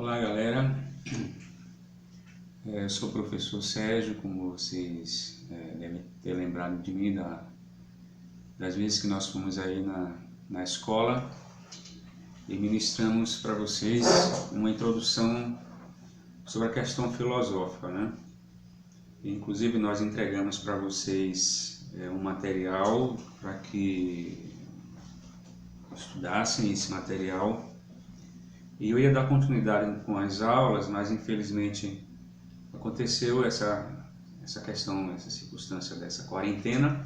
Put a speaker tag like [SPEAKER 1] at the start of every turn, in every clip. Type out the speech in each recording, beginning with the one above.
[SPEAKER 1] Olá, galera. Eu sou o professor Sérgio, como vocês devem ter lembrado de mim das vezes que nós fomos aí na escola e ministramos para vocês uma introdução sobre a questão filosófica, né? Inclusive nós entregamos para vocês um material para que estudassem esse material. E eu ia dar continuidade com as aulas, mas infelizmente aconteceu essa questão, essa circunstância dessa quarentena,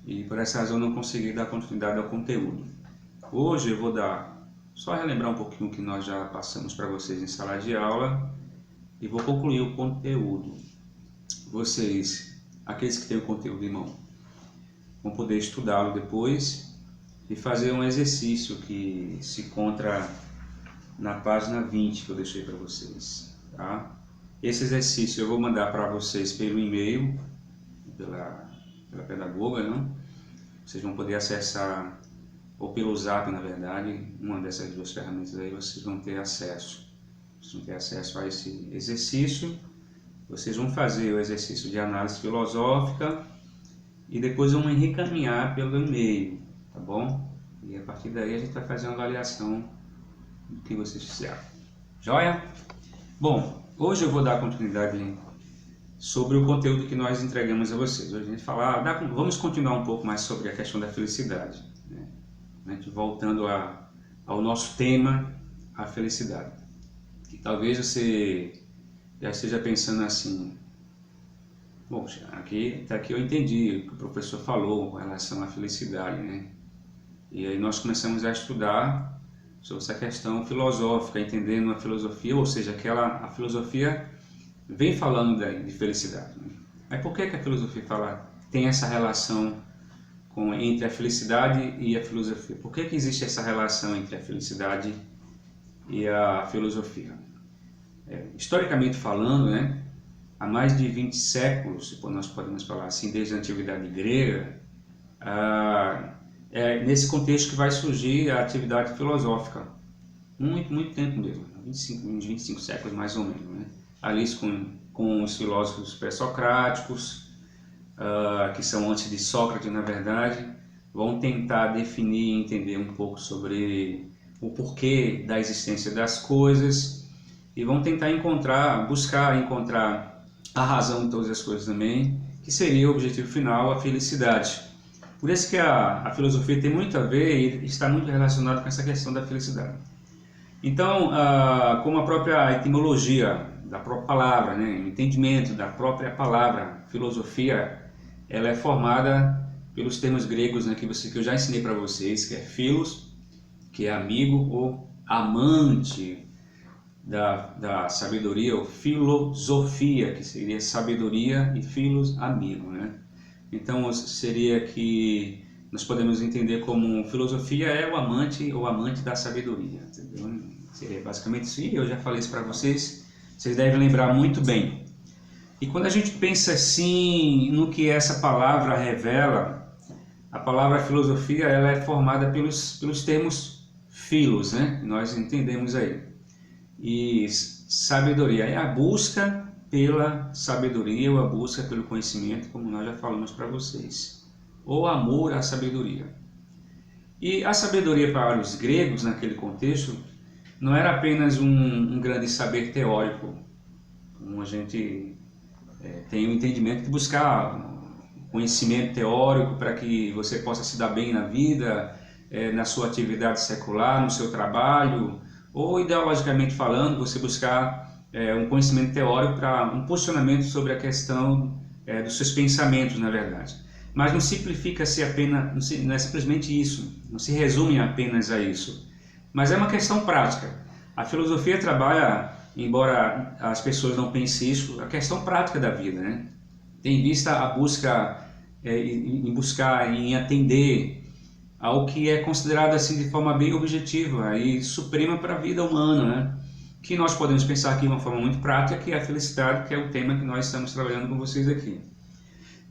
[SPEAKER 1] e por essa razão não consegui dar continuidade ao conteúdo. Hoje eu vou só relembrar um pouquinho o que nós já passamos para vocês em sala de aula e vou concluir o conteúdo. Vocês, aqueles que têm o conteúdo em mão, vão poder estudá-lo depois e fazer um exercício que se encontra na página 20 que eu deixei para vocês, tá? Esse exercício eu vou mandar para vocês pelo e-mail, pela pedagoga, não? Vocês vão poder acessar, ou pelo Zap, na verdade, uma dessas duas ferramentas aí, vocês vão ter acesso. Vocês vão ter acesso a esse exercício, vocês vão fazer o exercício de análise filosófica e depois vão encaminhar pelo e-mail, tá bom? E a partir daí a gente vai fazer uma avaliação do que vocês fizeram. Joia? Bom, hoje eu vou dar continuidade sobre o conteúdo que nós entregamos a vocês. Hoje a gente vamos continuar um pouco mais sobre a questão da felicidade, né? A gente voltando ao nosso tema, a felicidade. E talvez você já esteja pensando assim: bom, até aqui eu entendi o que o professor falou com relação à felicidade, né? E aí nós começamos a estudar sobre essa questão filosófica, entendendo a filosofia, ou seja, a filosofia vem falando de felicidade, né? Mas por que a filosofia tem essa relação entre a felicidade e a filosofia? Por que existe essa relação entre a felicidade e a filosofia? Historicamente falando, né, há mais de 20 séculos, se nós podemos falar assim, desde a antiguidade grega, é nesse contexto que vai surgir a atividade filosófica. Muito tempo mesmo, uns 25 séculos mais ou menos, né? Ali com os filósofos pré-socráticos, que são antes de Sócrates, na verdade, vão tentar definir e entender um pouco sobre o porquê da existência das coisas e vão tentar buscar encontrar a razão de todas as coisas também, que seria o objetivo final, a felicidade. Por isso que a filosofia tem muito a ver e está muito relacionada com essa questão da felicidade. Então, como a própria etimologia da própria palavra, né, o entendimento da própria palavra filosofia, ela é formada pelos termos gregos, né, que eu já ensinei para vocês, que é philos, que é amigo ou amante da sabedoria, ou filosofia, que seria sabedoria, e philos, amigo, né? Então seria que nós podemos entender como filosofia é o amante ou amante da sabedoria, entendeu? Seria basicamente isso, e eu já falei isso para vocês, vocês devem lembrar muito bem. E quando a gente pensa assim no que essa palavra revela, a palavra filosofia ela é formada pelos termos philos, né? Nós entendemos aí. E sabedoria é a busca pela sabedoria ou a busca pelo conhecimento, como nós já falamos para vocês, ou amor à sabedoria. E a sabedoria para os gregos, naquele contexto, não era apenas um grande saber teórico, como a gente tem o entendimento de buscar conhecimento teórico para que você possa se dar bem na vida, na sua atividade secular, no seu trabalho, ou ideologicamente falando, você buscar um conhecimento teórico para um posicionamento sobre a questão dos seus pensamentos, na verdade. Mas não simplifica-se apenas, não é simplesmente isso, não se resume apenas a isso, mas é uma questão prática. A filosofia trabalha, embora as pessoas não pensem isso, a questão prática da vida, né? Tem em vista a busca em atender ao que é considerado assim de forma bem objetiva e suprema para a vida humana, né? Que nós podemos pensar aqui de uma forma muito prática, que é a felicidade, que é o tema que nós estamos trabalhando com vocês aqui.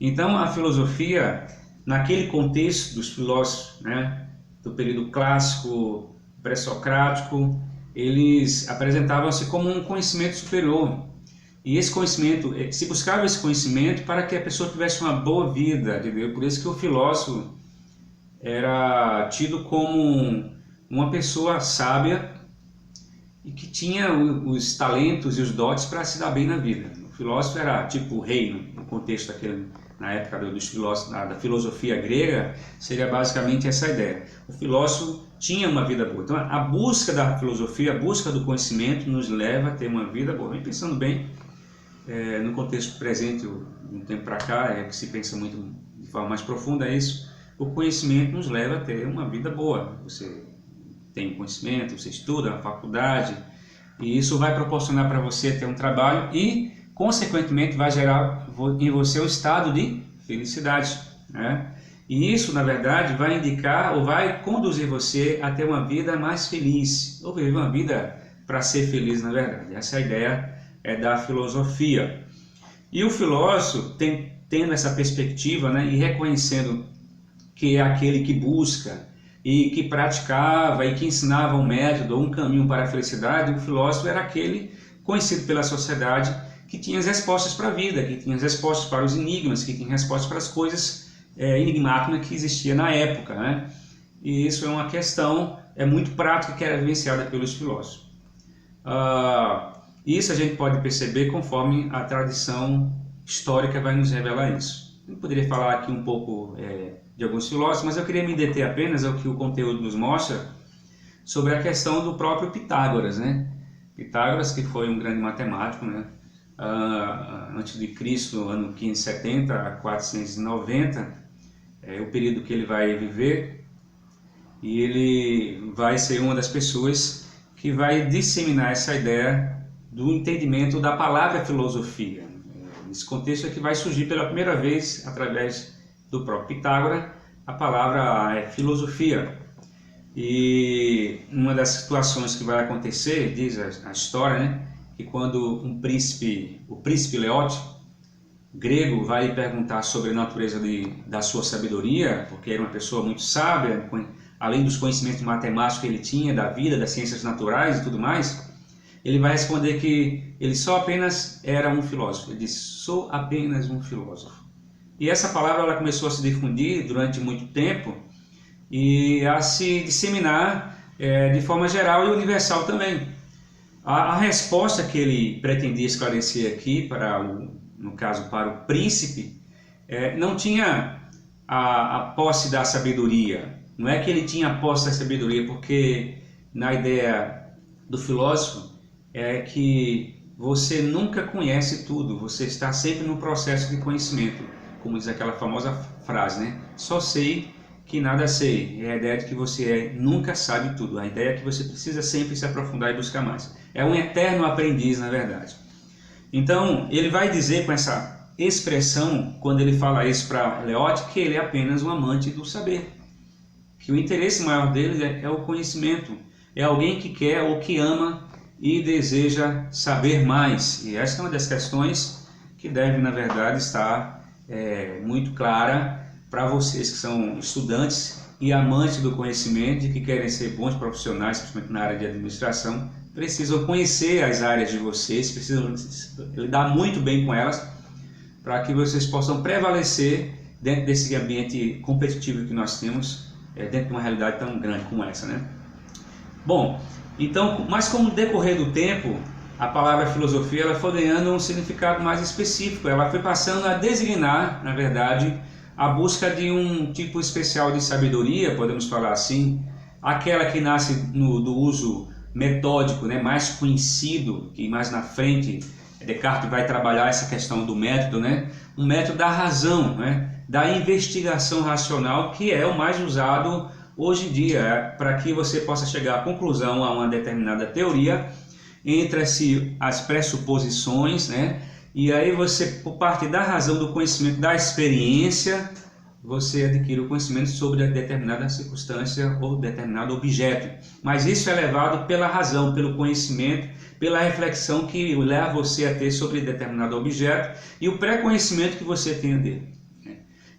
[SPEAKER 1] Então, a filosofia, naquele contexto dos filósofos, né, do período clássico, pré-socrático, eles apresentavam-se como um conhecimento superior. E esse conhecimento, se buscava esse conhecimento para que a pessoa tivesse uma boa vida, entendeu? Por isso que o filósofo era tido como uma pessoa sábia e que tinha os talentos e os dotes para se dar bem na vida. O filósofo era tipo o rei, no contexto daquele, na época dos filósofos, da filosofia grega, seria basicamente essa ideia. O filósofo tinha uma vida boa. Então a busca da filosofia, a busca do conhecimento nos leva a ter uma vida boa. Vem pensando bem, no contexto presente, um tempo para cá, que se pensa muito de forma mais profunda isso, o conhecimento nos leva a ter uma vida boa. Você tem conhecimento, você estuda na faculdade, e isso vai proporcionar para você ter um trabalho e, consequentemente, vai gerar em você um estado de felicidade, né? E isso, na verdade, vai indicar ou vai conduzir você a ter uma vida mais feliz, ou viver uma vida para ser feliz, na verdade. Essa é a ideia da filosofia. E o filósofo, tendo essa perspectiva, né, e reconhecendo que é aquele que busca e que praticava e que ensinava um método ou um caminho para a felicidade, o filósofo era aquele conhecido pela sociedade que tinha as respostas para a vida, que tinha as respostas para os enigmas, que tinha respostas para as coisas enigmáticas que existiam na época, né? E isso é uma questão muito prática que era vivenciada pelos filósofos. Isso a gente pode perceber conforme a tradição histórica vai nos revelar isso. Eu poderia falar aqui um pouco de alguns filósofos, mas eu queria me deter apenas ao que o conteúdo nos mostra sobre a questão do próprio Pitágoras, né? Pitágoras, que foi um grande matemático, né? Antes de Cristo, ano 570 a 490, é o período que ele vai viver, e ele vai ser uma das pessoas que vai disseminar essa ideia do entendimento da palavra filosofia. Nesse contexto é que vai surgir pela primeira vez, através do próprio Pitágoras, a palavra filosofia. E uma das situações que vai acontecer, diz a história, né, que quando o príncipe Leótico, grego, vai lhe perguntar sobre a natureza da sua sabedoria, porque era uma pessoa muito sábia, além dos conhecimentos matemáticos que ele tinha, da vida, das ciências naturais e tudo mais, ele vai responder que ele só apenas era um filósofo. Ele disse, sou apenas um filósofo. E essa palavra ela começou a se difundir durante muito tempo e a se disseminar de forma geral e universal também. A resposta que ele pretendia esclarecer aqui, no caso para o príncipe, não tinha a posse da sabedoria. Não é que ele tinha a posse da sabedoria, porque na ideia do filósofo é que você nunca conhece tudo, você está sempre no processo de conhecimento, como diz aquela famosa frase, né? Só sei que nada sei. É a ideia de que você nunca sabe tudo, a ideia é que você precisa sempre se aprofundar e buscar mais. É um eterno aprendiz, na verdade. Então, ele vai dizer com essa expressão, quando ele fala isso para Leótico, que ele é apenas um amante do saber, que o interesse maior dele é o conhecimento, é alguém que quer ou que ama e deseja saber mais. E essa é uma das questões que deve, na verdade, estar muito clara para vocês que são estudantes e amantes do conhecimento e que querem ser bons profissionais, principalmente na área de administração, precisam conhecer as áreas de vocês, precisam lidar muito bem com elas, para que vocês possam prevalecer dentro desse ambiente competitivo que nós temos, dentro de uma realidade tão grande como essa, né? Bom, então, mas com o decorrer do tempo, a palavra filosofia ela foi ganhando um significado mais específico, ela foi passando a designar, na verdade, a busca de um tipo especial de sabedoria, podemos falar assim, aquela que nasce do uso metódico, né, mais conhecido, que mais na frente Descartes vai trabalhar essa questão do método, né, um método da razão, né, da investigação racional, que é o mais usado hoje em dia, para que você possa chegar à conclusão a uma determinada teoria, entre-se as pressuposições, né? E aí você, por parte da razão, do conhecimento, da experiência, você adquire o conhecimento sobre determinada circunstância ou determinado objeto. Mas isso é levado pela razão, pelo conhecimento, pela reflexão que leva você a ter sobre determinado objeto e o pré-conhecimento que você tem dele.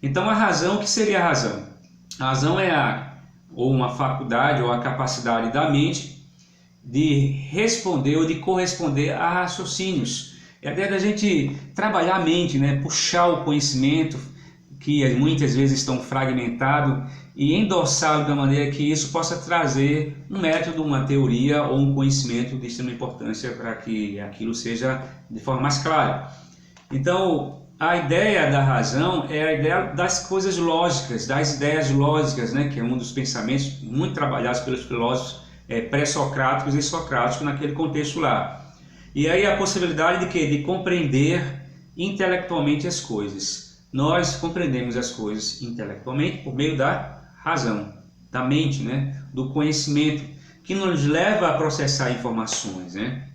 [SPEAKER 1] Então a razão, o que seria a razão? A razão é ou uma faculdade ou a capacidade da mente de responder ou de corresponder a raciocínios. É a ideia da gente trabalhar a mente, né? Puxar o conhecimento, que muitas vezes estão fragmentados, e endossá-lo da maneira que isso possa trazer um método, uma teoria ou um conhecimento de extrema importância para que aquilo seja de forma mais clara. Então, a ideia da razão é a ideia das coisas lógicas, das ideias lógicas, né? Que é um dos pensamentos muito trabalhados pelos filósofos pré-socráticos e socráticos naquele contexto lá. E aí a possibilidade de quê? De compreender intelectualmente as coisas. Nós compreendemos as coisas intelectualmente por meio da razão, da mente, né? Do conhecimento, que nos leva a processar informações, né?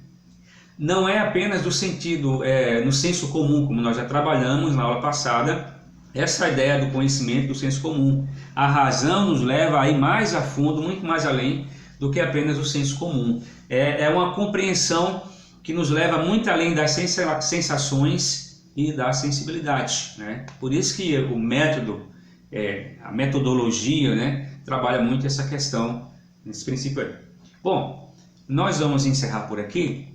[SPEAKER 1] Não é apenas do sentido, no senso comum, como nós já trabalhamos na aula passada, essa ideia do conhecimento, do senso comum. A razão nos leva a ir mais a fundo, muito mais além do que apenas o senso comum. É uma compreensão que nos leva muito além das sensações e da sensibilidade, né? Por isso que o método, a metodologia, né, trabalha muito essa questão, nesse princípio aí. Bom, nós vamos encerrar por aqui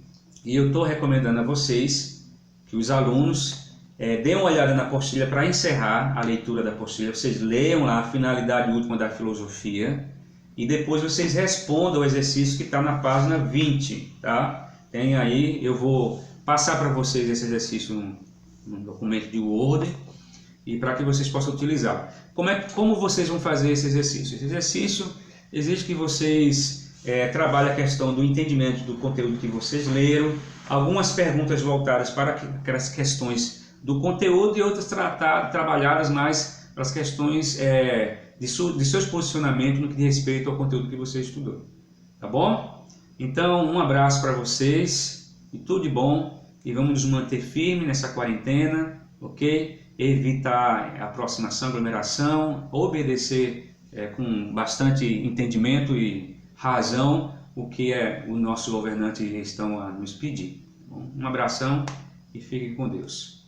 [SPEAKER 1] e eu estou recomendando a vocês que os alunos deem uma olhada na apostila para encerrar a leitura da apostila. Vocês leiam lá a finalidade última da filosofia e depois vocês respondam o exercício que está na página 20, tá? Tem aí, eu vou passar para vocês esse exercício num documento de Word e para que vocês possam utilizar. Como vocês vão fazer esse exercício? Esse exercício exige que vocês trabalhem a questão do entendimento do conteúdo que vocês leram, algumas perguntas voltadas para aquelas questões do conteúdo e outras trabalhadas mais para as questões de seus posicionamentos no que diz respeito ao conteúdo que você estudou. Tá bom? Então, um abraço para vocês e tudo de bom. E vamos nos manter firmes nessa quarentena, ok? Evitar aproximação, aglomeração, obedecer com bastante entendimento e razão o que o nosso governante estão a nos pedir. Bom, um abração e fiquem com Deus.